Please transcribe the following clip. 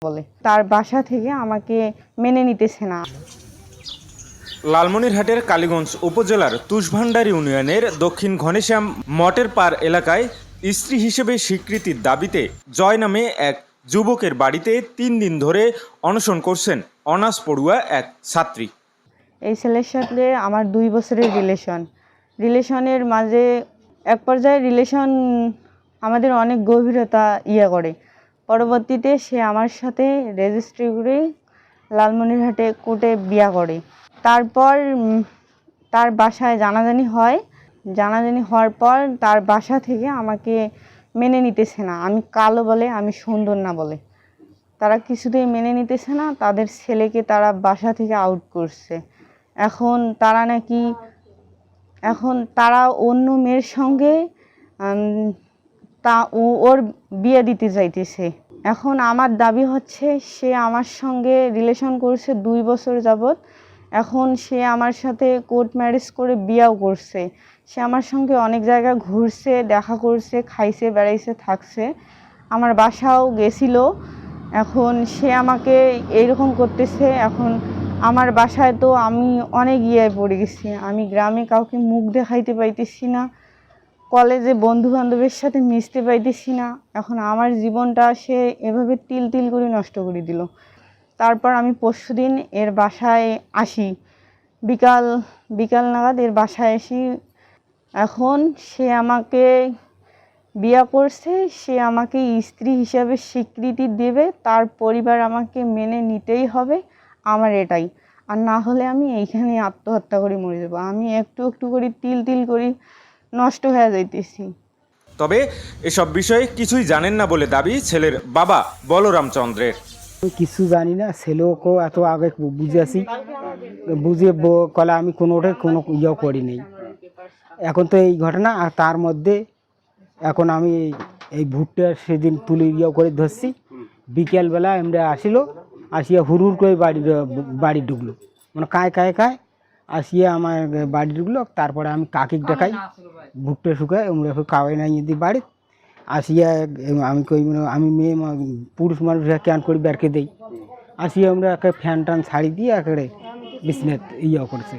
বলে তার বাসা থেকে আমাকে মেনে নিতেছে না। লালমনিরহাটের কালীগঞ্জ উপজেলার তুষভান্ডার ইউনিয়নের দক্ষিণ ঘনেশ্যাম মটের পাড় এলাকায় স্ত্রী হিসেবে স্বীকৃতির দাবিতে জয় নামে এক যুবকের বাড়িতে 3 দিন ধরে অনশন করছেন অনার্স পড়ুয়া এক ছাত্রী। এই ছেলের সাথে আমার 2 বছরের রিলেশনের মাঝে এক পর্যায়ে রিলেশন আমাদের অনেক গভীরতা করে। পরবর্তীতে সে আমার সাথে রেজিস্ট্রি করে লালমনিরহাটে কোর্টে বিয়া করে। তারপর তার বাসায় জানাজানি হওয়ার পর তার বাসা থেকে আমাকে মেনে নিতেছে না। আমি কালো বলে, আমি সুন্দর না বলে তারা কিছুতেই মেনে নিতেছে না। তাদের ছেলেকে তারা বাসা থেকে আউট করছে। এখন তারা অন্য মেয়ের সঙ্গে ওর বিয়ে দিতে চাইতেছে। এখন আমার দাবি হচ্ছে সে আমার সঙ্গে রিলেশন করছে 2 বছর যাবৎ। এখন সে আমার সাথে কোর্ট ম্যারেজ করে বিয়েও করছে। সে আমার সঙ্গে অনেক জায়গা ঘুরছে, দেখা করছে, খাইছে, বেড়াইছে, থাকছে, আমার বাসাও গেছিল। এখন সে আমাকে এইরকম করতেছে। এখন আমার বাসায় তো আমি অনেক পড়ে গেছি। আমি গ্রামে কাউকে মুখ দেখাইতে পাইতেছি না, কলেজে বন্ধু বান্ধবের সাথে মিশতে পাইতেছি না। এখন আমার জীবনটা সে এভাবে তিল তিল করে নষ্ট করে দিল। তারপর আমি পরশুদিন এর বাসায় আসি, বিকাল নাগাদ এর বাসায় আসি। এখন সে আমাকে বিয়ে করছে, সে আমাকে স্ত্রী হিসাবে স্বীকৃতি দেবে, তার পরিবার আমাকে মেনে নিতেই হবে, আমার এটাই। আর না হলে আমি এইখানে আত্মহত্যা করে মরে যাবো। আমি একটু একটু করে তিল তিল করে নষ্ট হয়ে যাইতেছি। তবে এসব বিষয়ে কিছুই জানেন না বলে দাবি ছেলের বাবা বলরাম চন্দ্রের। কিছু জানি না, ছেলেকে এত আগে বুঝেছি, বুঝিয়ে কলে আমি কোনো করি নেই। এখন তো এই ঘটনা, আর তার মধ্যে এখন আমি এই ভুট্টা সেদিন তুলে করে ধরছি। বিকেলবেলা আমরা আসিয়া হুড় করে বাড়ি ঢুকলো, মানে কায় আসিয়া আমার বাড়ি ঢুকলো। তারপরে আমি কাকিক দেখাই, ভুট্টা শুকায় আমরা কাওয়াই নাই যদি বাড়ি আসিয়া আমি মেয়ে পুরুষ মানুষ ক্যান করে বেরকে দেই। আসিয়া আমরা ফ্যান টান ছাড়ি দিয়ে একেবারে বিছনাত করেছে।